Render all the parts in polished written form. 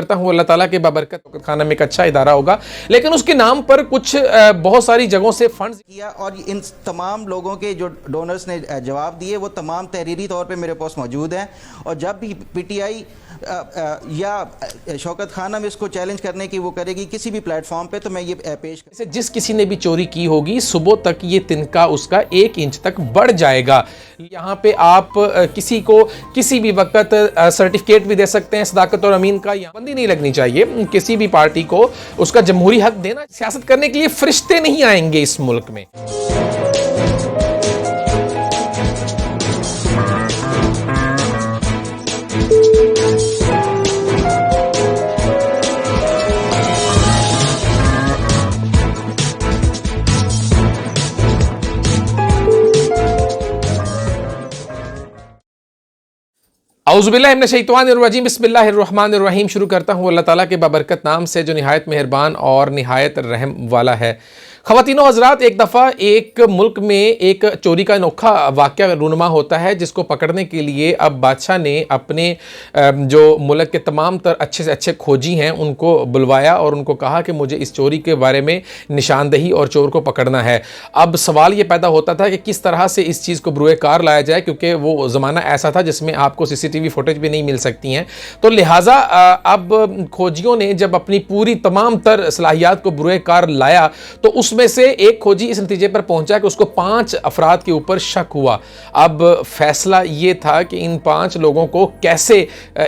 करता हूँ अल्लाह ताला के बाबरकत तौक़ीफ़ खाना में एक अच्छा इदारा होगा, लेकिन उसके नाम पर कुछ बहुत सारी जगहों से फंड्स किया और इन तमाम लोगों के जो डोनर्स ने जवाब दिए वो तमाम तहरीरी तौर पे मेरे पास मौजूद हैं। और जब भी पीटीआई या शौकत खानम इसको चैलेंज करने की वो करेगी किसी भी प्लेटफॉर्म पे, तो मैं ये पेश जिस किसी ने भी चोरी की होगी सुबह तक ये तिनका उसका 1 इंच तक बढ़ जाएगा। यहाँ पे आप किसी को किसी भी वक्त सर्टिफिकेट भी दे सकते हैं सदाकत और अमीन का, यहाँ बंदी नहीं लगनी चाहिए किसी भी पार्टी को उसका जमहूरी हक देना। सियासत करने के लिए फरिश्ते नहीं आएंगे इस मुल्क में। औज़ुबिल्लाहि मिनश्शैतानिर्रजीम बिस्मिल्लाहिर्रहमानिर्रहीम। शुरू करता हूँ अल्लाह ताला के बाबरकत नाम से जो निहायत मेहरबान और निहायत रहम वाला है। ख़वातीनो हज़रात, एक दफ़ा एक मुल्क में एक चोरी का अनोखा वाक़या रूनुमा होता है जिसको पकड़ने के लिए अब बादशाह ने अपने जो मुल्क के तमाम तर अच्छे से अच्छे खोजी हैं उनको बुलवाया और उनको कहा कि मुझे इस चोरी के बारे में निशानदही और चोर को पकड़ना है। अब सवाल ये पैदा होता था कि किस तरह से इस चीज़ को बरूए कार लाया जाए, क्योंकि वो ज़माना ऐसा था जिसमें आपको CCTV फुटेज भी नहीं मिल सकती हैं। तो लिहाजा अब खोजियों ने जब अपनी पूरी तमाम तर सलाहियात को बरूए कार लाया तो उसमें से एक खोजी इस नतीजे पर पहुंचा कि उसको 5 अफराद के ऊपर शक हुआ। अब फैसला ये था कि इन 5 लोगों को कैसे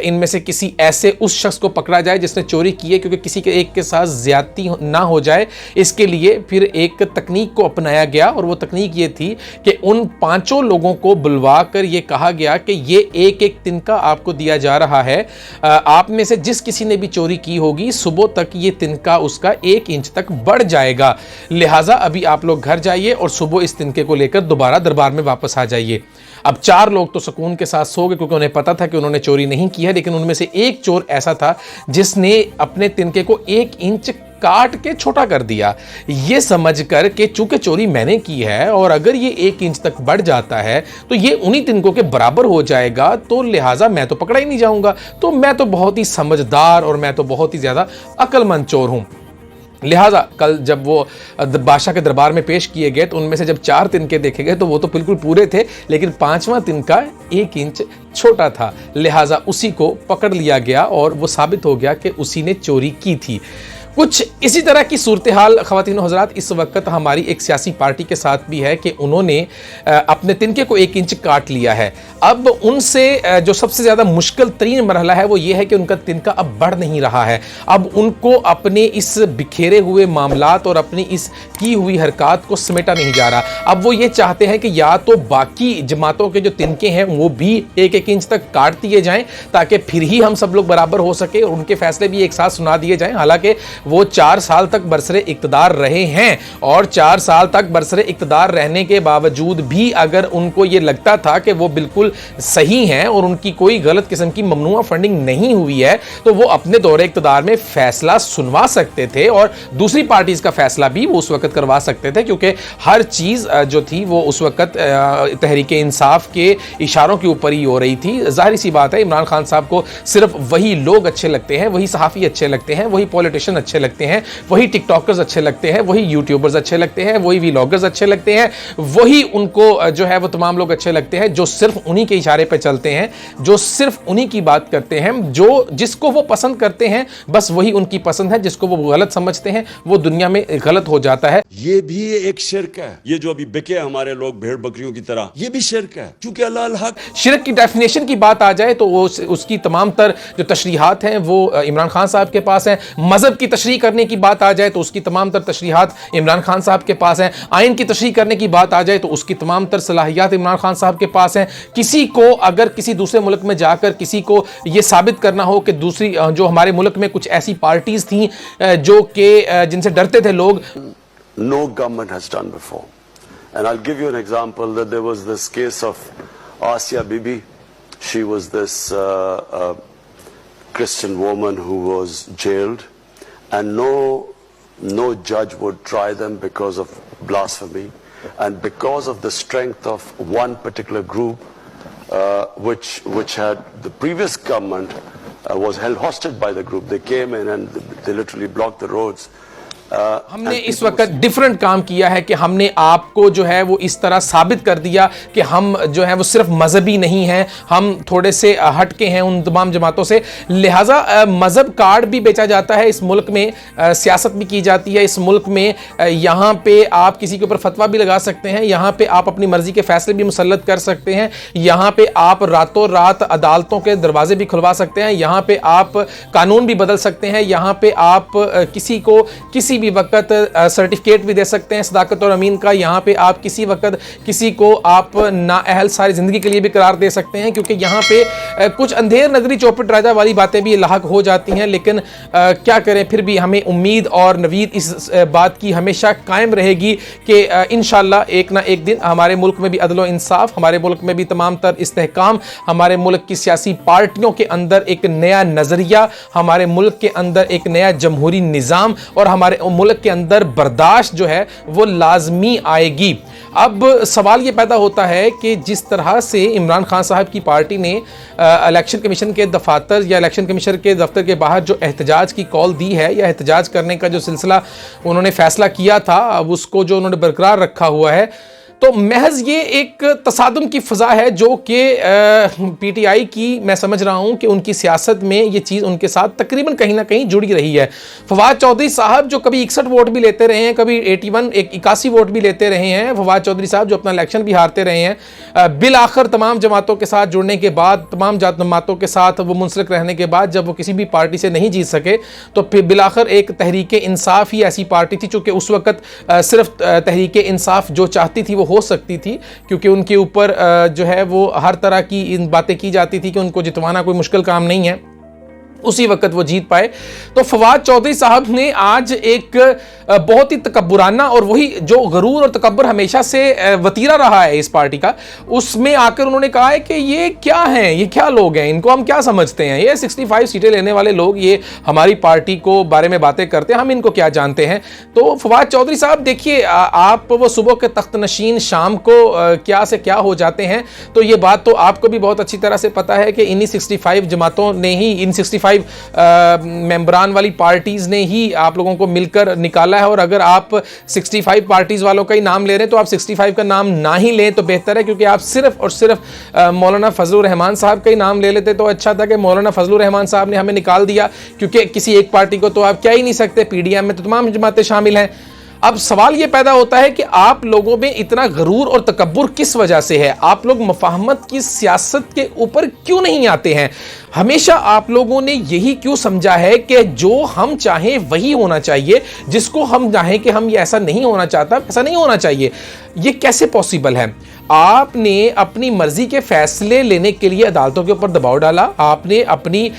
इनमें से किसी ऐसे उस शख्स को पकड़ा जाए जिसने चोरी की है, क्योंकि किसी के एक के साथ ज्यादती ना हो जाए। इसके लिए फिर एक तकनीक को अपनाया गया और वो तकनीक ये थी कि उन 5 लोगों को बुलवा कर ये कहा गया कि ये एक एक तिनका आपको दिया जा रहा है। आप में से जिस किसी ने भी चोरी की होगी सुबह तक ये तिनका उसका 1 इंच तक बढ़ जाएगा। लिहाजा अभी आप लोग घर जाइए और सुबह इस तिनके को लेकर दोबारा दरबार में वापस आ जाइए। अब 4 लोग तो सुकून के साथ सो गए क्योंकि उन्हें पता था कि उन्होंने चोरी नहीं की है, लेकिन उनमें से एक चोर ऐसा था जिसने अपने तिनके को 1 इंच काट के छोटा कर दिया, ये समझकर कि चूंकि चोरी मैंने की है और अगर ये 1 इंच तक बढ़ जाता है तो ये उन्हीं तिनकों के बराबर हो जाएगा, तो लिहाजा मैं तो पकड़ा ही नहीं जाऊंगा। तो मैं तो बहुत ही समझदार और मैं तो बहुत ही ज्यादा अक्लमंद चोर हूं। लिहाजा कल जब वो बादशाह के दरबार में पेश किए गए तो उनमें से जब 4 तिनके देखे गए तो वो तो बिल्कुल पूरे थे, लेकिन 5वां तिनका 1 इंच छोटा था। लिहाजा उसी को पकड़ लिया गया और वो साबित हो गया कि उसी ने चोरी की थी। कुछ इसी तरह की सूरत हाल ख़वातीनो हज़रात इस वक्त हमारी एक सियासी पार्टी के साथ भी है कि उन्होंने अपने तिनके को 1 इंच काट लिया है। अब उनसे जो सबसे ज़्यादा मुश्किल तरीन मरहला है वो ये है कि उनका तिनका अब बढ़ नहीं रहा है। अब उनको अपने इस बिखेरे हुए मामलात और अपनी इस की हुई हरकत को समेटा नहीं जा रहा। अब वो ये चाहते हैं कि या तो बाकी जमातों के जो तिनके हैं वो भी 1-1 इंच तक काट दिए जाएं ताकि फिर ही हम सब लोग बराबर हो सके और उनके फैसले भी एक साथ सुना दिए जाएं। हालांकि वो 4 साल तक बरसरे इक्तदार रहे हैं और 4 साल तक बरसरे इक्तदार रहने के बावजूद भी अगर उनको ये लगता था कि वो बिल्कुल सही हैं और उनकी कोई गलत किस्म की ममनुआ फंडिंग नहीं हुई है तो वो अपने दौरे इक्तदार में फैसला सुनवा सकते थे और दूसरी पार्टीज का फैसला भी वो उस वक्त करवा सकते थे, क्योंकि हर चीज जो थी वो उस वक्त तहरीक इंसाफ के इशारों के ऊपर ही हो रही थी। जाहिर सी बात है इमरान खान साहब को सिर्फ वही लोग अच्छे लगते हैं, वही सहाफ़ी अच्छे लगते हैं, वही पॉलिटिशियन अच्छे लगते हैं, वही टिकटॉकर्स अच्छे लगते हैं, वही यूट्यूबर्स अच्छे लगते हैं, वही व्लॉगर्स अच्छे लगते हैं, वही उनको जो है वो तमाम लोग अच्छे लगते हैं जो सिर्फ उन्हीं के इशारे पे चलते हैं, जो सिर्फ उन्हीं की बात करते हैं, जो जिसको वो पसंद करते हैं बस वही उनकी पसंद है, जिसको वो गलत समझते हैं वो दुनिया में गलत हो जाता है। ये भी एक शिर्क है। ये जो अभी बिके हमारे लोग भेड़ बकरियों की तरह, ये भी शिर्क है, क्योंकि अल्लाह अल हक। शिर्क की डेफिनेशन की बात आ जाए तो वो उसकी तमाम तर जो तशरीहात हैं वो इमरान खान साहब के पास हैं। मजहब की तशरीह करने की बात आ जाए तो उसकी तमाम तर तशरीहात इमरान खान साहब के पास हैं। आइन की तशरीह करने की बात आ जाए तो उसकी तमाम तर सलाहियात इमरान खान साहब के पास हैं। किसी को अगर किसी दूसरे मुल्क में जाकर किसी को ये साबित करना हो कि दूसरी जो हमारे मुल्क में कुछ ऐसी पार्टीज थी जो कि जिनसे डरते थे लोग, No government has done before. And I'll give you an example that there was this case of Asia Bibi. She was this Christian woman who was jailed, and no judge would try them because of blasphemy, and because of the strength of one particular group which had the previous government was held hostage by the group. They came in and they literally blocked the roads. हमने इस वक्त different काम किया है कि हमने आपको जो है वो इस तरह साबित कर दिया कि हम जो है वो सिर्फ मजहबी नहीं हैं, हम थोड़े से हटके हैं उन तमाम जमातों से। लिहाजा मजहब कार्ड भी बेचा जाता है इस मुल्क में, सियासत भी की जाती है इस मुल्क में। यहाँ पे आप किसी के ऊपर फतवा भी लगा सकते हैं, यहाँ पे आप अपनी मर्जी के फैसले भी मुसल्लत कर सकते हैं, यहाँ पे आप रातों रात अदालतों के दरवाजे भी खुलवा सकते हैं, यहाँ पे आप कानून भी बदल सकते हैं, यहाँ पे आप किसी को किसी भी वक्त सर्टिफिकेट भी दे सकते हैं सदाकत और अमीन का। यहाँ पे आप किसी वक्त किसी को आप नाअहल सारी जिंदगी के लिए भी करार दे सकते हैं, क्योंकि यहाँ पे कुछ अंधेर नजरी चौपट राजा वाली बातें भी लाहक हो जाती हैं। लेकिन क्या करें, फिर भी हमें उम्मीद और नवीद इस बात की हमेशा कायम रहेगी कि इंशाअल्लाह एक ना एक दिन हमारे मुल्क में भी अदल व इंसाफ, हमारे मुल्क में भी तमाम तर इस्तेहकाम, हमारे मुल्क की सियासी पार्टियों के अंदर एक नया नजरिया, हमारे मुल्क के अंदर एक नया जमहूरी निज़ाम और हमारे मुल्क के अंदर बर्दाश्त जो है वो लाजमी आएगी। अब सवाल ये पैदा होता है कि जिस तरह से इमरान खान साहब की पार्टी ने इलेक्शन कमीशन के दफातर या इलेक्शन कमीशन के दफ्तर के बाहर जो एहतजाज की कॉल दी है या एहतजाज करने का जो सिलसिला उन्होंने फैसला किया था, अब उसको जो उन्होंने बरकरार रखा हुआ है, तो महज ये एक तसादुम की फ़ज़ा है जो कि पीटीआई की, मैं समझ रहा हूँ कि उनकी सियासत में ये चीज़ उनके साथ तकरीबन कहीं ना कहीं जुड़ी रही है। फवाद चौधरी साहब जो कभी 61 वोट भी लेते रहे हैं, कभी 81 वोट भी लेते रहे हैं, फवाद चौधरी साहब जो अपना इलेक्शन भी हारते रहे हैं, बिल आखिर तमाम जमातों के साथ जुड़ने के बाद, तमाम जमातों के साथ वो मुंसलिक रहने के बाद जब वो किसी भी पार्टी से नहीं जीत सके, तो फिर बिल आखिर एक तहरीक इंसाफ ही ऐसी पार्टी थी, चूँकि उस वक्त सिर्फ तहरीक इंसाफ जो चाहती थी वो हो सकती थी, क्योंकि उनके ऊपर जो है वो हर तरह की इन बातें की जाती थी कि उनको जितवाना कोई मुश्किल काम नहीं है। उसी वक्त वो जीत पाए। तो फवाद चौधरी साहब ने आज एक बहुत ही तकब्बुराना, और वही जो गरूर और तकब्बुर हमेशा से वतीरा रहा है इस पार्टी का, उसमें आकर उन्होंने कहा है कि ये क्या हैं, ये क्या लोग हैं, इनको हम क्या समझते हैं, ये 65 सीटें लेने वाले लोग, ये हमारी पार्टी को बारे में बातें करते हैं, हम इनको क्या जानते हैं। तो फवाद चौधरी साहब देखिए, आप वो सुबह के तख्त नशीन शाम को क्या से क्या हो जाते हैं, तो ये बात तो आपको भी बहुत अच्छी तरह से पता है कि इन्हीं 65 जमातों ने ही, इन 65 मेंबरान वाली पार्टीज ने ही आप लोगों को मिलकर निकाला है। और अगर आप 65 पार्टीज वालों का ही नाम ले रहे हैं तो आप 65 का नाम ना ही लें तो बेहतर है, क्योंकि आप सिर्फ और सिर्फ मौलाना फजलुर रहमान साहब का ही नाम ले लेते तो अच्छा था कि मौलाना फजलुर रहमान साहब ने हमें निकाल दिया, क्योंकि किसी एक पार्टी को तो आप क्या ही नहीं सकते, पीडीएम में तो तमाम जमातें शामिल हैं। अब सवाल ये पैदा होता है कि आप लोगों में इतना गरूर और तकब्बुर किस वजह से है, आप लोग मुफाहमत की सियासत के ऊपर क्यों नहीं आते हैं। हमेशा आप लोगों ने यही क्यों समझा है कि जो हम चाहें वही होना चाहिए, जिसको हम चाहें कि हम ये ऐसा नहीं होना चाहता, ऐसा नहीं होना चाहिए। ये कैसे पॉसिबल है? आपने अपनी मर्जी के फैसले लेने के लिए अदालतों के ऊपर दबाव डाला, आपने अपनी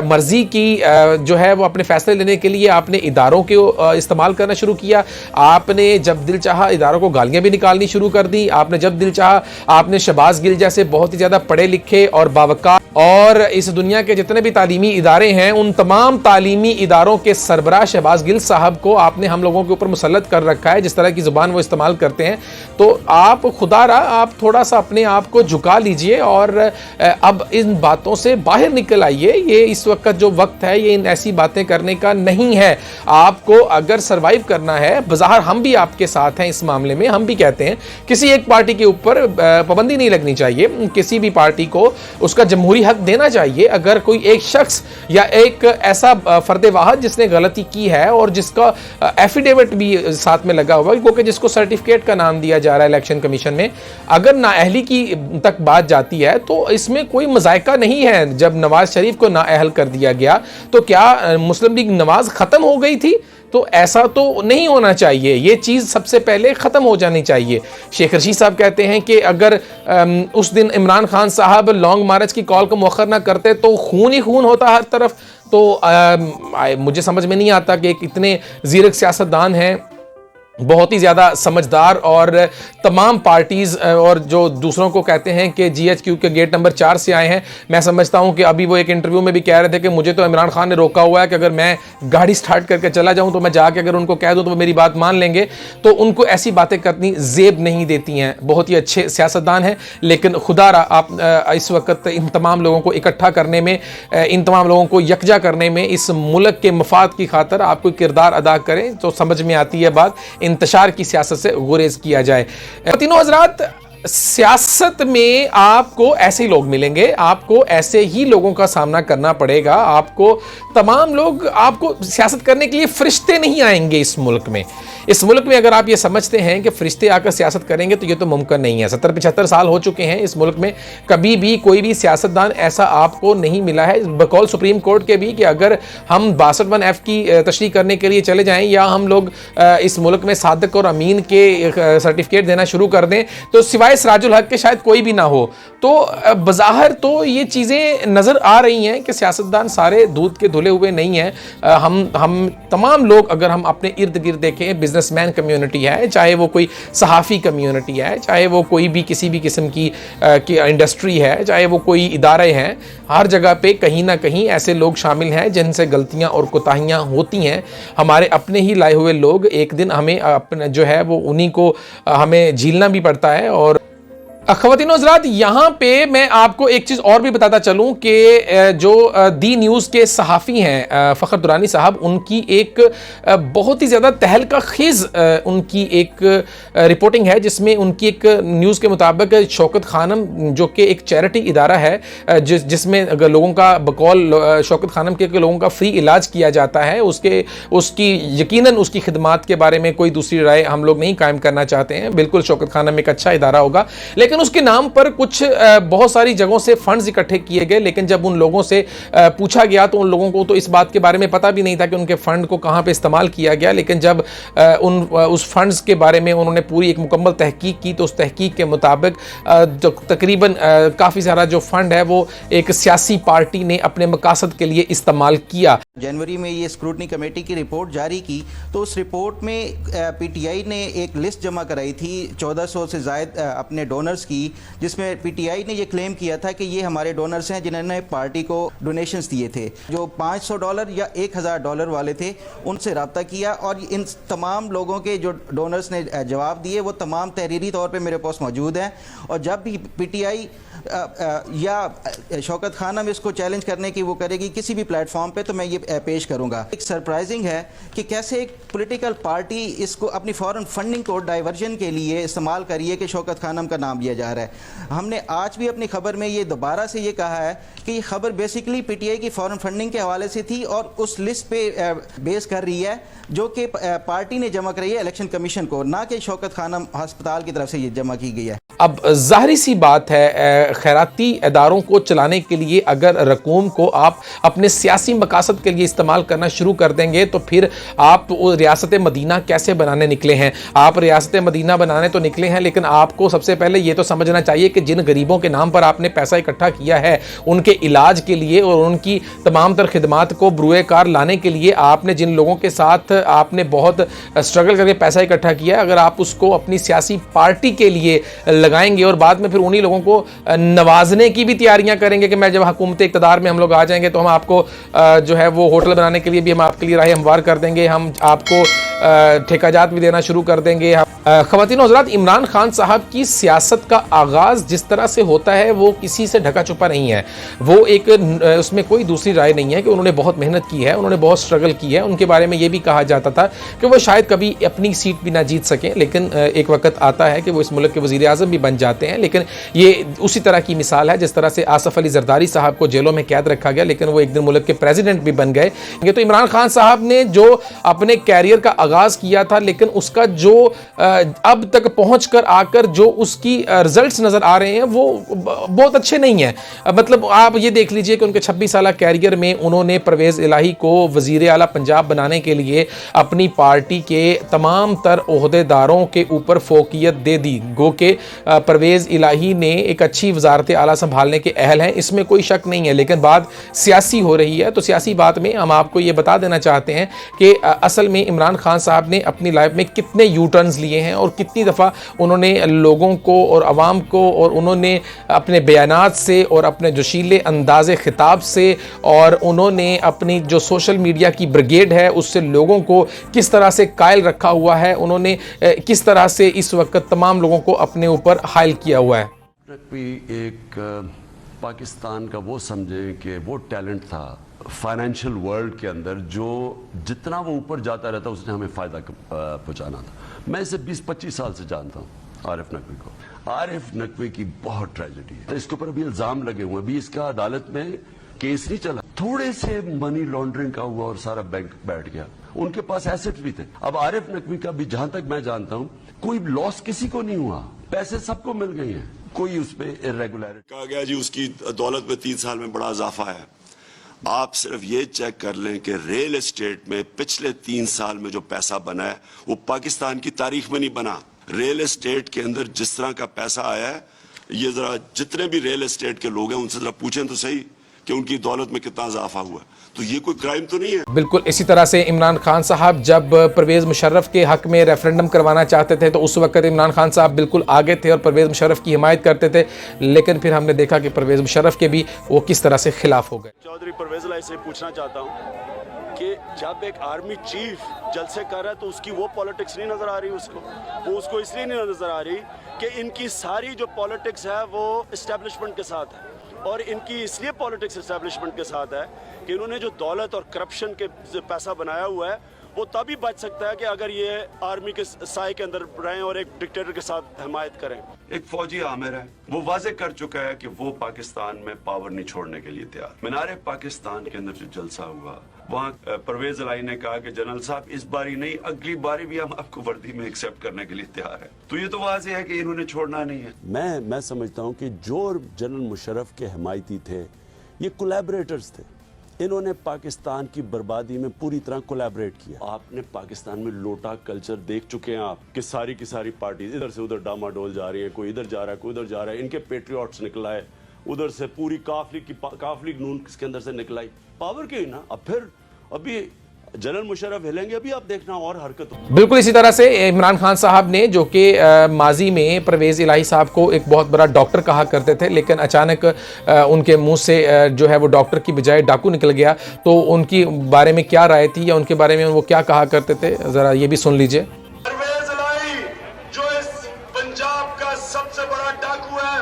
मर्जी की जो है वो अपने फैसले लेने के लिए आपने इदारों के इस्तेमाल करना शुरू किया, आपने जब दिल चाहा इदारों को गालियां भी निकालनी शुरू कर दी, आपने जब दिल चाहा आपने शहबाज गिल जैसे बहुत ही ज़्यादा पढ़े लिखे और बावकार और इस दुनिया के जितने भी तालीमी इदारे हैं उन तमाम तालीमी इदारों के सरबराह शहबाज गिल साहब को आपने हम लोगों के ऊपर मुसल्लत कर रखा है, जिस तरह की ज़ुबान वो इस्तेमाल करते हैं। तो आप खुदारा आप थोड़ा सा अपने आप को झुका लीजिए और अब इन बातों से बाहर निकल आइए। ये इस वक्त जो वक्त है ये इन ऐसी बातें करने का नहीं है। आपको अगर सरवाइव करना है, बज़ाहिर हम भी आपके साथ हैं इस मामले में, हम भी कहते हैं किसी एक पार्टी के ऊपर पाबंदी नहीं लगनी चाहिए, किसी भी पार्टी को उसका जमहूरी हक देना चाहिए। अगर कोई एक शख्स या एक ऐसा फर्द वाहिद जिसने गलती की है और जिसका एफिडेविट भी साथ में लगा हुआ, क्योंकि जिसको सर्टिफिकेट का नाम दिया जा रहा है इलेक्शन कमीशन में, अगर नाअहली की तक बात जाती है तो इसमें कोई मजायका नहीं है। जब नवाज शरीफ को नाअहल कर दिया गया तो क्या मुस्लिम लीग नवाज खत्म हो गई थी? तो ऐसा तो नहीं होना चाहिए, ये चीज़ सबसे पहले ख़त्म हो जानी चाहिए। शेख रशीद साहब कहते हैं कि अगर उस दिन इमरान खान साहब लॉन्ग मार्च की कॉल को मौखर ना करते तो खून ही खून होता हर तरफ। तो मुझे समझ में नहीं आता कि इतने ज़ीरक सियासतदान हैं बहुत ही ज़्यादा समझदार और तमाम पार्टीज़ और जो दूसरों को कहते हैं कि GHQ के गेट नंबर 4 से आए हैं। मैं समझता हूं कि अभी वो एक इंटरव्यू में भी कह रहे थे कि मुझे तो इमरान खान ने रोका हुआ है कि अगर मैं गाड़ी स्टार्ट करके चला जाऊं तो मैं जाके अगर उनको कह दूं तो वो मेरी बात मान लेंगे। तो उनको ऐसी बातें करनी जेब नहीं देती हैं। बहुत ही अच्छे सियासतदान हैं, लेकिन खुदारा आप इस वक्त इन तमाम लोगों को इकट्ठा करने में, इन तमाम लोगों को यकजा करने में, इस मुल्क के मफाद की खातर आप कोई किरदार अदा करें तो समझ में आती है बात, इंतशार की सियासत से गुरेज किया जाए। तीनों हजरात, सियासत में आपको ऐसे ही लोग मिलेंगे, आपको ऐसे ही लोगों का सामना करना पड़ेगा। आपको तमाम लोग, आपको सियासत करने के लिए फरिश्ते नहीं आएंगे इस मुल्क में। इस मुल्क में अगर आप ये समझते हैं कि फरिश्ते आकर सियासत करेंगे तो ये तो मुमकिन नहीं है। 70-75 साल हो चुके हैं इस मुल्क में, कभी भी कोई भी सियासतदान ऐसा आपको नहीं मिला है, बकौल सुप्रीम कोर्ट के भी, कि अगर हम 62(1)(f) की तशरीह करने के लिए चले जाएं या हम लोग इस मुल्क में सादिक और अमीन के सर्टिफिकेट देना शुरू कर दें तो सिवाय सिराजुल हक के शायद कोई भी ना हो। तो बज़ाहिर तो ये चीज़ें नज़र आ रही हैं कि सियासतदान सारे दूध के धुले हुए नहीं हैं। हम तमाम लोग अगर हम अपने इर्द गिर्द देखें, बिजनेसमैन कम्युनिटी है, चाहे वो कोई सहाफ़ी कम्युनिटी है, चाहे वो कोई भी किसी भी किस्म की इंडस्ट्री है, चाहे वो कोई इदारे हैं, हर जगह पे कहीं ना कहीं ऐसे लोग शामिल हैं जिनसे गलतियां और कोताहियां होती हैं। हमारे अपने ही लाए हुए लोग, एक दिन हमें अपना जो है वो उन्हीं को हमें झीलना भी पड़ता है। और ख़वातीन और हज़रात, यहाँ पे मैं आपको एक चीज़ और भी बताता चलूँ कि जो दी न्यूज़ के सहाफ़ी हैं फ़खर दुरानी साहब, उनकी एक बहुत ही ज़्यादा तहलका खेज़ उनकी एक रिपोर्टिंग है, जिसमें उनकी एक न्यूज़ के मुताबिक शौकत खानम, जो कि एक चैरिटी इदारा है जिसमें अगर लोगों का बकौल शौकत खानम के लोगों का फ्री इलाज किया जाता है, उसकी यकीनन उसकी खिदमात के बारे में कोई दूसरी राय हम लोग नहीं कायम करना चाहते हैं। बिल्कुल शौकत खानम एक अच्छा इदारा होगा, लेकिन उसके नाम पर कुछ बहुत सारी जगहों से फंड्स इकट्ठे किए गए। लेकिन जब उन लोगों से पूछा गया तो उन लोगों को तो इस बात के बारे में पता भी नहीं था कि उनके फंड को कहां पे इस्तेमाल किया गया। लेकिन जब उस फंड्स के बारे में उन्होंने पूरी एक मुकम्मल तहकीक की तो उस तहकीक के मुताबिक जो तकरीबन काफ़ी सारा जो फंड है वो एक सियासी पार्टी ने अपने मकासद के लिए इस्तेमाल किया। जनवरी में ये स्क्रूटनी कमेटी की रिपोर्ट जारी की तो उस रिपोर्ट में PTI ने एक लिस्ट जमा कराई थी 1400 से ज़ायद अपने डोनर्स की, जिसमें PTI ने ये क्लेम किया था कि ये हमारे डोनर्स हैं जिन्होंने पार्टी को डोनेशंस दिए थे। जो $500 या $1000 वाले थे उनसे रब्ता किया और इन तमाम लोगों के जो डोनर्स ने जवाब दिए वो तमाम तहरीरी तौर पे मेरे पास मौजूद हैं। और जब भी PTI या शौकत खानम इसको चैलेंज करने की वो करेगी किसी भी प्लेटफॉर्म पे तो मैं ये पेश करूंगा। एक सरप्राइजिंग है कि कैसे एक पॉलिटिकल पार्टी इसको अपनी फॉरेन फंडिंग को डाइवर्जन के लिए इस्तेमाल करिए कि शौकत खानम का नाम लिया जा रहा है। हमने आज भी अपनी खबर में ये दोबारा से ये कहा है कि ये खबर बेसिकली PTI की फॉरेन फंडिंग के हवाले से थी और उस लिस्ट पे बेस कर रही है जो कि पार्टी ने जमा कराई है इलेक्शन कमीशन को, ना कि शौकत खानम अस्पताल की तरफ से ये जमा की गई है। अब जाहिर सी बात है, खैराती इदारों को चलाने के लिए अगर रकूम को आप अपने सियासी मकासद के लिए इस्तेमाल करना शुरू कर देंगे तो फिर आप रियासत मदीना कैसे बनाने निकले हैं? आप रियासत मदीना बनाने तो निकले हैं, लेकिन आपको सबसे पहले ये तो समझना चाहिए कि जिन गरीबों के नाम पर आपने पैसा इकट्ठा किया है उनके इलाज के लिए और उनकी तमाम तर खिदमात को बरूए कार लाने के लिए आपने जिन लोगों के साथ आपने बहुत स्ट्रगल करके पैसा इकट्ठा किया, अगर आप उसको अपनी सियासी पार्टी के लिए लगाएंगे और बाद में फिर उन्हीं लोगों को नवाजने की भी तैयारियां करेंगे कि मैं जब हुकूमत इक़्तिदार में हम लोग आ जाएंगे तो हम आपको जो है वो होटल बनाने के लिए भी हम आपके लिए राह हमवार कर देंगे, हम आपको ठेकाजात भी देना शुरू कर देंगे। ख़वातीन और हज़रात, इमरान खान साहब की सियासत का आगाज़ जिस तरह से होता है वो किसी से ढका छुपा नहीं है। वो एक उसमें कोई दूसरी राय नहीं है कि उन्होंने बहुत मेहनत की है, उन्होंने बहुत स्ट्रगल की है। उनके बारे में ये भी कहा जाता था कि वो शायद कभी अपनी सीट भी ना जीत सकें, लेकिन एक वक्त आता है कि वो इस मुल्क के वज़ीर आज़म भी बन जाते हैं। लेकिन ये उसी तरह की मिसाल है जिस तरह से आसफ़ अली ज़रदारी साहब को जेलों में कैद रखा गया लेकिन वो एक दिन मुल्क के प्रेसिडेंट भी बन गए। तो इमरान खान साहब ने जो अपने कैरियर का आगाज़ किया था, लेकिन उसका जो अब तक पहुँच कर आकर जो उसकी रिजल्ट्स नज़र आ रहे हैं वो बहुत अच्छे नहीं हैं। मतलब आप ये देख लीजिए कि उनके 26 साल कैरियर में उन्होंने परवेज़ इलाही को वज़ीर आला पंजाब बनाने के लिए अपनी पार्टी के तमाम तर ओहदेदारों के ऊपर फोकियत दे दी। गो के परवेज़ इलाही ने एक अच्छी वजारत आला संभालने के अहल हैं, इसमें कोई शक नहीं है। लेकिन बात सियासी हो रही है तो सियासी बात में हम आपको ये बता देना चाहते हैं कि असल में इमरान खान खान साहब ने अपनी लाइफ में कितने यू टर्न्स लिए हैं और कितनी दफ़ा उन्होंने लोगों को और आवाम को, और उन्होंने अपने बयानात से और अपने जोशीले अंदाज़े खिताब से और उन्होंने अपनी जो सोशल मीडिया की ब्रिगेड है उससे लोगों को किस तरह से कायल रखा हुआ है, उन्होंने किस तरह से इस वक्त तमाम लोगों को अपने ऊपर हायल किया हुआ है। भी एक पाकिस्तान का वो समझे कि वो टैलेंट था फाइनेंशियल वर्ल्ड के अंदर, जो जितना वो ऊपर जाता रहता उसने हमें फ़ायदा पहुंचाना था। मैं इसे 20-25 साल से जानता हूं आरिफ नकवी को। आरिफ नकवी की बहुत ट्रेजेडी है, तो इसके ऊपर अभी इल्ज़ाम लगे हुए हैं, अभी इसका अदालत में केस नहीं चला, थोड़े से मनी लॉन्ड्रिंग का हुआ और सारा बैंक बैठ गया, उनके पास एसेट भी थे। अब आरिफ नकवी का भी जहां तक मैं जानता हूं कोई लॉस किसी को नहीं हुआ, पैसे सबको मिल गए हैं, कोई उसपे इरेगुलरिटी। कहा गया जी उसकी दौलत में 3 साल में बड़ा इजाफा है। आप सिर्फ ये चेक कर लें कि रियल एस्टेट में पिछले 3 साल में जो पैसा बना है वो पाकिस्तान की तारीख में नहीं बना। रियल एस्टेट के अंदर जिस तरह का पैसा आया है, ये जरा जितने भी रियल एस्टेट के लोग हैं उनसे जरा पूछें तो सही कि उनकी दौलत में कितना इजाफा हुआ, तो ये कोई क्राइम तो नहीं है। बिल्कुल इसी तरह से इमरान खान साहब जब परवेज़ मुशर्रफ के हक में रेफरेंडम करवाना चाहते थे तो उस वक्त इमरान खान साहब बिल्कुल आगे थे और परवेज़ मुशर्रफ की हिमायत करते थे, लेकिन फिर हमने देखा कि परवेज़ मुशर्रफ के भी वो किस तरह से खिलाफ हो गए। चौधरी परवेज़ इलाही से पूछना चाहता हूँ कि जब एक आर्मी चीफ जलसे कर रहा है तो उसकी वो पॉलिटिक्स नहीं नज़र आ रही उसको इसलिए नहीं नज़र आ रही कि इनकी सारी जो पॉलिटिक्स है वो इस्टेब्लिशमेंट के साथ है, और इनकी इसलिए पॉलिटिक्स इस्टेब्लिशमेंट के साथ है कि इन्होंने जो दौलत और करप्शन के पैसा बनाया हुआ है वो तभी बच सकता है कि अगर ये आर्मी के साए के अंदर रहें और एक डिक्टेटर के साथ हिमायत करें। एक फौजी आमिर है, वो वाजे कर चुका है कि वो पाकिस्तान में पावर नहीं छोड़ने के लिए तैयार। मीनारे पाकिस्तान के अंदर जो जलसा हुआ वहाँ परवेज़ इलाही ने कहा कि जनरल साहब इस बारी नहीं अगली बारी भी हम आपको वर्दी में एक्सेप्ट करने के लिए तैयार है, तो ये तो वाजे है कि इन्होंने छोड़ना नहीं है। मैं समझता हूं कि जो जनरल मुशर्रफ के हिमायती थे ये कोलैबोरेटर्स थे, इन्होंने पाकिस्तान की बर्बादी में पूरी तरह कोलैबोरेट किया। आपने पाकिस्तान में लोटा कल्चर देख चुके हैं आप कि सारी की सारी पार्टीज इधर से उधर डामाडोल जा रही है, कोई इधर जा रहा है कोई उधर जा रहा है, इनके पेट्रियट्स निकल आए, उधर से पूरी काफली नून के अंदर से निकल आई, पावर के ही ना। अब फिर अभी जनरल मुशर्रफ हिलेंगे, अभी आप देखना और हरकत हो। बिल्कुल इसी तरह से इमरान खान साहब ने, जो कि माजी में परवेज़ इलाही साहब को एक बहुत बड़ा डॉक्टर कहा करते थे, लेकिन अचानक उनके मुंह से जो है वो डॉक्टर की बजाय डाकू निकल गया, तो उनकी बारे में क्या राय थी या उनके बारे में वो क्या कहा करते थे, ज़रा ये भी सुन लीजिए। परवेज़ इलाही जो इस पंजाब का सबसे बड़ा डाकू है,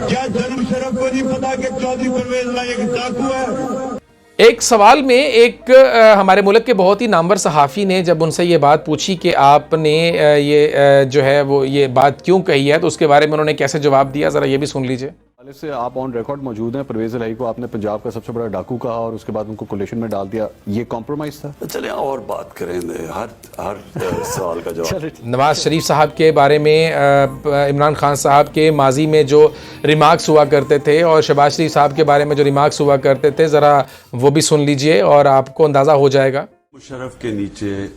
क्या जनरल मुशर्रफ को नहीं पता कि चौधरी परवेज़ इलाही एक डाकू है? एक सवाल में एक हमारे मुल्क के बहुत ही नामवर सहाफ़ी ने जब उनसे ये बात पूछी कि आपने ये जो है वो ये बात क्यों कही है, तो उसके बारे में उन्होंने कैसे जवाब दिया, ज़रा ये भी सुन लीजिए। से आप ऑन रिकॉर्ड मौजूद हैं, परवेज़ इलाही को आपने पंजाब का सबसे बड़ा डाकू कहा और उसके बाद उनको कोलिशन में डाल दिया, ये कॉम्प्रोमाइज़ था? चले और बात करें, हर सवाल का जवाब। नवाज शरीफ साहब के बारे में इमरान खान साहब के माजी में जो रिमार्क्स हुआ करते थे और शहबाज शरीफ साहब के बारे में जो रिमार्क्स हुआ करते थे, ज़रा वो भी सुन लीजिए और आपको अंदाज़ा हो जाएगा। मुशर्रफ के नीचे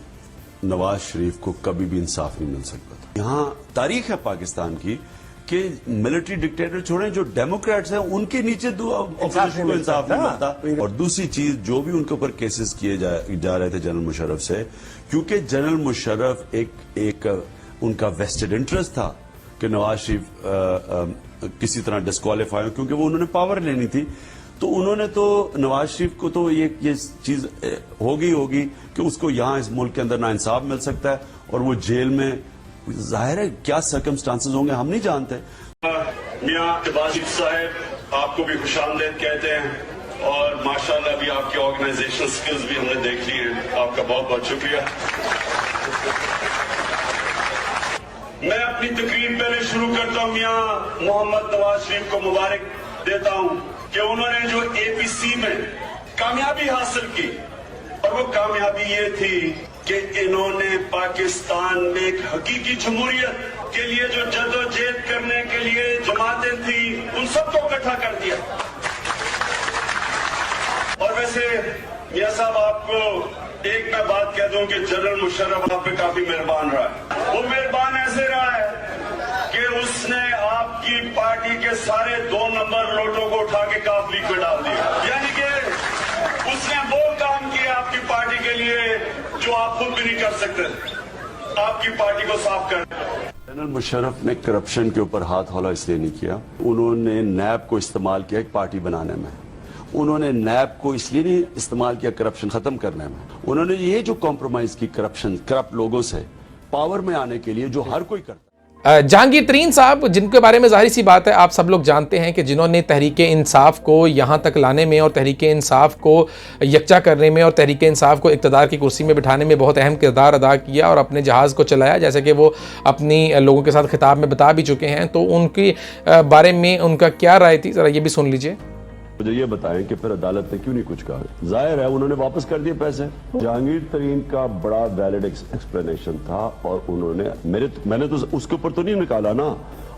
नवाज शरीफ को कभी भी इंसाफ नहीं मिल सकता था। यहाँ तारीख है पाकिस्तान की कि मिलिट्री डिक्टेटर छोड़ें, जो डेमोक्रेट्स हैं उनके नीचे ऑपोजिशन को इंसाफ नहीं मिलता। और दूसरी चीज, जो भी उनके ऊपर केसेस किए जा रहे थे जनरल मुशर्रफ से, क्योंकि जनरल मुशर्रफ एक उनका वेस्टेड इंटरेस्ट था कि नवाज शरीफ किसी तरह डिस्क्वालीफाई हो, क्योंकि वो उन्होंने पावर लेनी थी, तो उन्होंने तो नवाज शरीफ को तो ये चीज होगी कि उसको यहाँ इस मुल्क के अंदर ना इंसाफ मिल सकता है और वो जेल में, जाहिर है क्या सर्कमस्टांसेस होंगे हम नहीं जानते। मियां शहबाज साहब आपको भी खुशामदीद कहते हैं और माशाल्लाह भी आपकी ऑर्गेनाइजेशनल स्किल्स भी हमने देख ली हैं, आपका बहुत बहुत शुक्रिया। मैं अपनी तकरीर पहले शुरू करता हूं, मियां मोहम्मद नवाज शरीफ को मुबारक देता हूं कि उन्होंने जो एपीसी में कामयाबी हासिल की, और वो कामयाबी ये थी कि इन्होंने पाकिस्तान में एक हकीकी जमहूरियत के लिए जो जद्दोजहद करने के लिए जमातें थी उन सबको इकट्ठा कर दिया। और वैसे मियां साहब, आपको एक मैं बात कह दूं कि जनरल मुशर्रफ आप पे काफी मेहरबान रहा है। वो मेहरबान ऐसे रहा है कि उसने आपकी पार्टी के सारे 2 नंबर लोटों को उठा के काफली पे डाल दिया, यानी कि उसने वो काम किया आपकी पार्टी के के लिए जो आप खुद भी नहीं कर सकते, आपकी पार्टी को साफ कर। जनरल मुशर्रफ ने करप्शन के ऊपर हाथ हौला इसलिए नहीं किया, उन्होंने नैब को इस्तेमाल किया एक पार्टी बनाने में, उन्होंने नैब को इसलिए नहीं इस्तेमाल किया करप्शन खत्म करने में, उन्होंने ये जो कॉम्प्रोमाइज की करप्शन करप्ट लोगों से पावर में आने के लिए जो हर कोई करता है। जहांगीर तरीन साहब, जिनके बारे में जाहिर सी बात है आप सब लोग जानते हैं कि जिन्होंने तहरीके इंसाफ को यहाँ तक लाने में और तहरीके इंसाफ को यकजा करने में और तहरीके इंसाफ को इक़्तिदार की कुर्सी में बिठाने में बहुत अहम किरदार अदा किया और अपने जहाज़ को चलाया, जैसे कि वो अपनी लोगों के साथ खिताब में बता भी चुके हैं। तो उनके बारे में उनका क्या राय थी, ज़रा ये भी सुन लीजिए। मुझे ये बताएं कि फिर अदालत ने क्यों नहीं कुछ कहा? जाहिर है उन्होंने वापस कर दिए पैसे। जहांगीर तरीन का बड़ा वैलिड एक्सप्लेनेशन था और उन्होंने मैंने तो उसके ऊपर तो नहीं निकाला ना,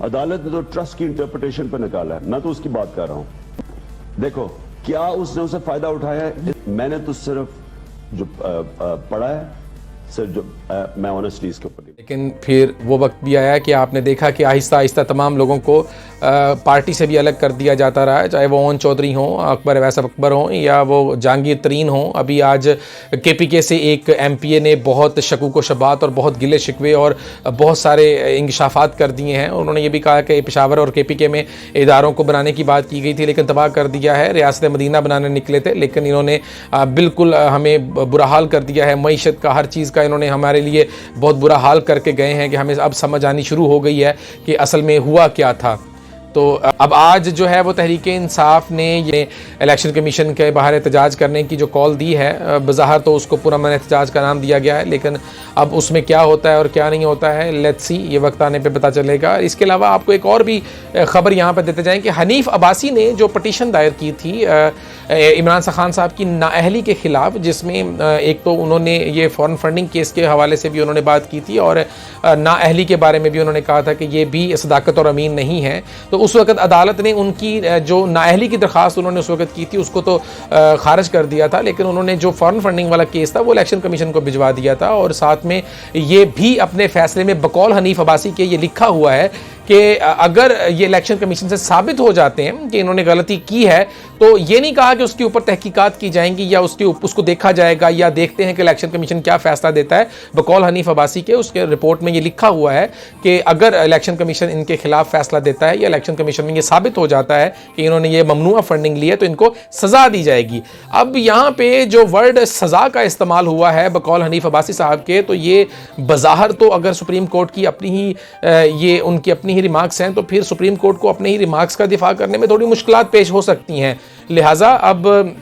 अदालत ने तो ट्रस्ट की इंटरप्रिटेशन पर निकाला है, मैं तो उसकी बात कर रहा हूं। देखो क्या उसने उसे फायदा उठाया है, मैंने तो सिर्फ जो पढ़ा है, सिर्फ जो मैं ऑनेस्टली इसके ऊपर। लेकिन फिर वो वक्त भी आया कि आपने देखा कि आहिस्ता आहिस्ता तमाम लोगों को पार्टी से भी अलग कर दिया जाता रहा है, चाहे वो ओवन चौधरी हों, अकबर वैस अकबर हों या वो जहांगीर तरीन हों। अभी आज KPK से एक MPA ने बहुत शकूक व शबात और बहुत गिले शिकवे और बहुत सारे इंकशाफात कर दिए हैं। उन्होंने ये भी कहा कि पेशावर और KPK में इदारों को बनाने की बात की गई थी लेकिन तबाह कर दिया है। रियासत मदीना बनाने निकले थे लेकिन इन्होंने बिल्कुल हमें बुरा हाल कर दिया है। मईशत का, हर चीज़ का इन्होंने हमारे लिए बहुत बुरा हाल करके गए हैं कि हमें अब समझ आनी शुरू हो गई है कि असल में हुआ क्या था। तो अब आज जो है वो तहरीके इंसाफ ने ये इलेक्शन कमीशन के बाहर एहतजाज करने की जो कॉल दी है, बज़ाहिर तो उसको पुरअमन एहतजाज का नाम दिया गया है, लेकिन अब उसमें क्या होता है और क्या नहीं होता है लेट्स सी, ये वक्त आने पे पता चलेगा। इसके अलावा आपको एक और भी ख़बर यहाँ पर देते जाएँ कि हनीफ अब्बासी ने जो पटिशन दायर की थी इमरान खान साहब की नाअहली के ख़िलाफ़, जिसमें एक तो उन्होंने ये फ़ॉरेन फंडिंग केस के हवाले से भी उन्होंने बात की थी और नाअहली के बारे में भी उन्होंने कहा था कि ये भी सदाकत और अमीन नहीं है। तो उस वक्त अदालत ने उनकी जो नाअहली की दरख्वास्त उन्होंने उस वक्त की थी उसको तो खारिज कर दिया था, लेकिन उन्होंने जो फॉरेन फंडिंग वाला केस था वो इलेक्शन कमीशन को भिजवा दिया था और साथ में ये भी अपने फैसले में बकौल हनीफ अब्बासी के ये लिखा हुआ है कि अगर ये इलेक्शन कमीशन से साबित हो जाते हैं कि इन्होंने गलती की है तो ये नहीं कहा कि उसके ऊपर तहकीकात की जाएंगी या उसको देखा जाएगा या देखते हैं कि इलेक्शन कमीशन क्या फैसला देता है। बकौल हनीफ अब्बासी के उसके रिपोर्ट में ये लिखा हुआ है कि अगर इलेक्शन कमीशन इनके खिलाफ फैसला देता है या इलेक्शन कमीशन में ये साबित हो जाता है कि इन्होंने ये ममनुआ फंडिंग ली है तो इनको सज़ा दी जाएगी। अब यहाँ पे जो वर्ड सज़ा का इस्तेमाल हुआ है बकौल हनीफ अब्बासी साहब के, तो ये बज़ाहिर तो अगर सुप्रीम कोर्ट की अपनी ही ये उनकी अपनी ही रिमार्क्स हैं तो फिर सुप्रीम कोर्ट को अपने ही रिमार्क्स का दिफा करने में थोड़ी मुश्किलात पेश हो सकती हैं। लिहाजा अब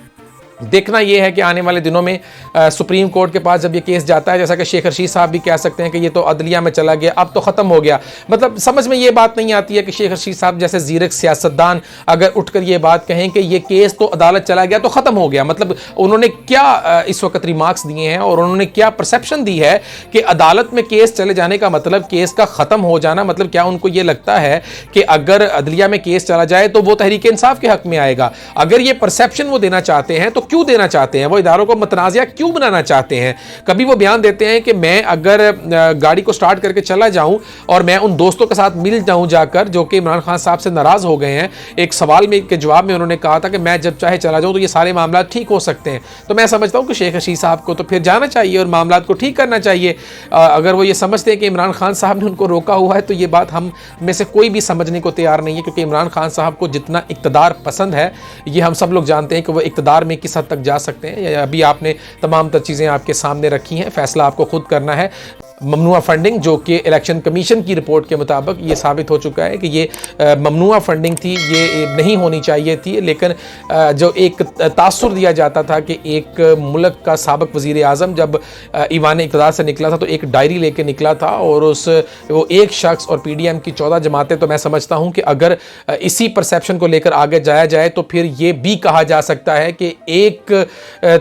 देखना यह है कि आने वाले दिनों में सुप्रीम कोर्ट के पास जब ये केस जाता है, जैसा कि शेख रशीद साहब भी कह सकते हैं कि ये तो अदलिया में चला गया, अब तो ख़त्म हो गया। मतलब समझ में ये बात नहीं आती है कि शेख रशीद साहब जैसे ज़ीरक सियासतदान अगर उठकर ये बात कहें कि ये केस तो अदालत चला गया तो ख़त्म हो गया। मतलब उन्होंने क्या इस वक्त रिमार्क्स दिए हैं और उन्होंने क्या परसेप्शन दी है कि अदालत में केस चले जाने का मतलब केस का ख़त्म हो जाना। मतलब क्या उनको ये लगता है कि अगर अदलिया में केस चला जाए तो वो तहरीक इंसाफ के हक़ में आएगा? अगर ये परसेप्शन वो देना चाहते हैं तो क्यों देना चाहते हैं? वो इदारों को मतनाज़िया क्यों बनाना चाहते हैं? कभी वो बयान देते हैं कि मैं अगर गाड़ी को स्टार्ट करके चला जाऊं और मैं उन दोस्तों के साथ मिल जाऊं जाकर जो कि इमरान खान साहब से नाराज़ हो गए हैं, एक सवाल में के जवाब में उन्होंने कहा था कि मैं जब चाहे चला जाऊं तो ये सारे मामला ठीक हो सकते हैं। तो मैं समझता हूं कि शेख रशीद साहब को तो फिर जाना चाहिए और मामला को ठीक करना चाहिए। अगर वो ये समझते हैं कि इमरान खान साहब ने उनको रोका हुआ है तो ये बात हम में से कोई भी समझने को तैयार नहीं है, क्योंकि इमरान खान साहब को जितना इक़्तिदार पसंद है ये हम सब लोग जानते हैं कि वो इक़्तिदार में किस हद तक जा सकते हैं। अभी आपने तमाम तर चीज़ें आपके सामने रखी हैं, फैसला आपको खुद करना है। ममनुआ फंडिंग जो कि इलेक्शन कमीशन की रिपोर्ट के मुताबिक ये साबित हो चुका है कि ये ममनुआ फंडिंग थी, ये नहीं होनी चाहिए थी। लेकिन जो एक तासुर दिया जाता था कि एक मुल्क का साबिक वज़ीर आज़म जब ईवान इक़्तिदार से निकला था तो एक डायरी लेके निकला था और वो एक शख्स और PDM की 14 जमातें, तो मैं समझता हूँ कि अगर इसी परसेप्शन को लेकर आगे जाया जाए तो फिर ये भी कहा जा सकता है कि एक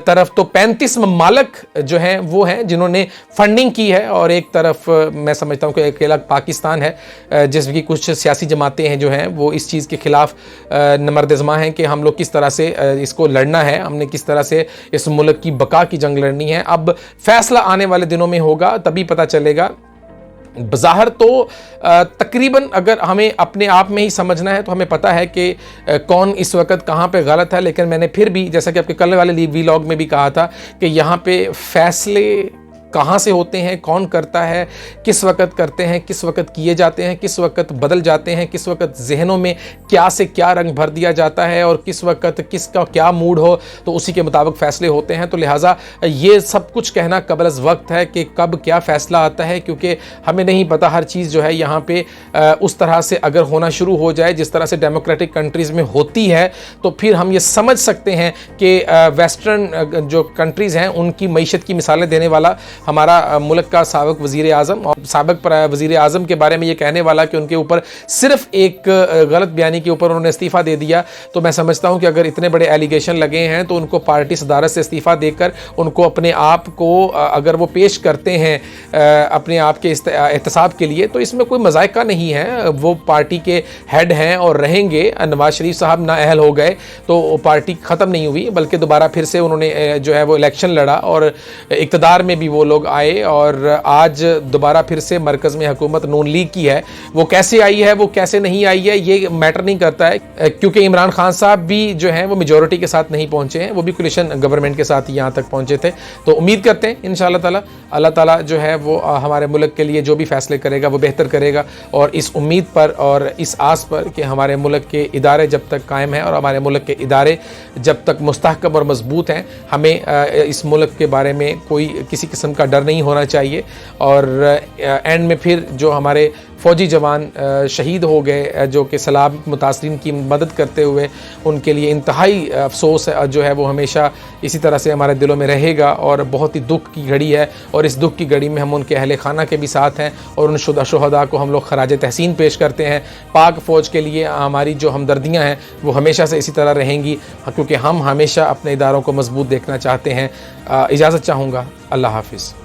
तरफ तो 35 ममालिक जो हैं वो हैं जिन्होंने फंडिंग की है और एक तरफ मैं समझता हूँ कि अकेला पाकिस्तान है जिसकी कुछ सियासी जमातें हैं जो हैं वो इस चीज़ के ख़िलाफ़ नमर्द-ए-ज़मा हैं कि हम लोग किस तरह से इसको लड़ना है, हमने किस तरह से इस मुल्क की बका की जंग लड़नी है। अब फैसला आने वाले दिनों में होगा, तभी पता चलेगा बज़ाहिर तो तकरीबन अगर हमें अपने आप में ही समझना है तो हमें पता है कि कौन इस वक्त कहाँ पे गलत है, लेकिन मैंने फिर भी जैसा कि आपके कल वाले वीलॉग में भी कहा था कि यहाँ पे फैसले कहाँ से होते हैं, कौन करता है, किस वक्त करते हैं, किस वक्त किए जाते हैं, किस वक्त बदल जाते हैं, किस वक्त जहनों में क्या से क्या रंग भर दिया जाता है और किस वक्त किसका क्या मूड हो तो उसी के मुताबिक फ़ैसले होते हैं। तो लिहाजा ये सब कुछ कहना कबल अज़ वक्त है कि कब क्या फ़ैसला आता है, क्योंकि हमें नहीं पता। हर चीज़ जो है यहाँ पे उस तरह से अगर होना शुरू हो जाए जिस तरह से डेमोक्रेटिक कंट्रीज़ में होती है तो फिर हम ये समझ सकते हैं कि वेस्टर्न जो कंट्रीज़ हैं उनकी मईशत की मिसालें देने वाला हमारा मुल्क का साबिक वज़ीर आज़म, और साबिक वज़ीर आज़म के बारे में ये कहने वाला कि उनके ऊपर सिर्फ एक गलत बयानी के ऊपर उन्होंने इस्तीफ़ा दे दिया। तो मैं समझता हूँ कि अगर इतने बड़े एलिगेशन लगे हैं तो उनको पार्टी सदारत से इस्तीफ़ा देकर उनको अपने आप को अगर वो पेश करते हैं अपने आप के एहतसाब के लिए तो इसमें कोई मज़ायका नहीं है। वो पार्टी के हेड हैं और रहेंगे। नवाज शरीफ साहब नाअहल हो गए तो पार्टी ख़त्म नहीं हुई, बल्कि दोबारा फिर से उन्होंने जो है वो इलेक्शन लड़ा और इक़्तिदार में भी वो लोग आए और आज दोबारा फिर से मरकज़ में हुकूमत नून लीग की है। वो कैसे आई है, वो कैसे नहीं आई है, ये मैटर नहीं करता है, क्योंकि इमरान खान साहब भी जो हैं वो मेजॉरिटी के साथ नहीं पहुंचे हैं, वो भी कोलिशन गवर्नमेंट के साथ यहाँ तक पहुंचे थे। तो उम्मीद करते हैं इंशाअल्लाह ताला अल्लाह ताला जो है वो हमारे मुल्क के लिए जो भी फैसले करेगा वो बेहतर करेगा। और इस उम्मीद पर और इस आस पर कि हमारे मुल्क के इदारे जब तक कायम हैं और हमारे मुल्क के इदारे जब तक मुस्तहकम और मजबूत हैं, हमें इस मुल्क के बारे में कोई किसी किस्म का डर नहीं होना चाहिए। और एंड में फिर जो हमारे फ़ौजी जवान शहीद हो गए जो कि सैलाब मुतासरीन की मदद करते हुए, उनके लिए इंतहाई अफसोस जो है वो हमेशा इसी तरह से हमारे दिलों में रहेगा और बहुत ही दुख की घड़ी है। और इस दुख की घड़ी में हम उनके अहले खाना के भी साथ हैं और उन शुहदा को हम लोग खराज तहसीन पेश करते हैं। पाक फ़ौज के लिए हमारी जो हमदर्दियाँ हैं वो हमेशा से इसी तरह रहेंगी, क्योंकि हम हमेशा अपने इदारों को मजबूत देखना चाहते हैं। इजाज़त चाहूँगा। अल्लाह हाफिज़।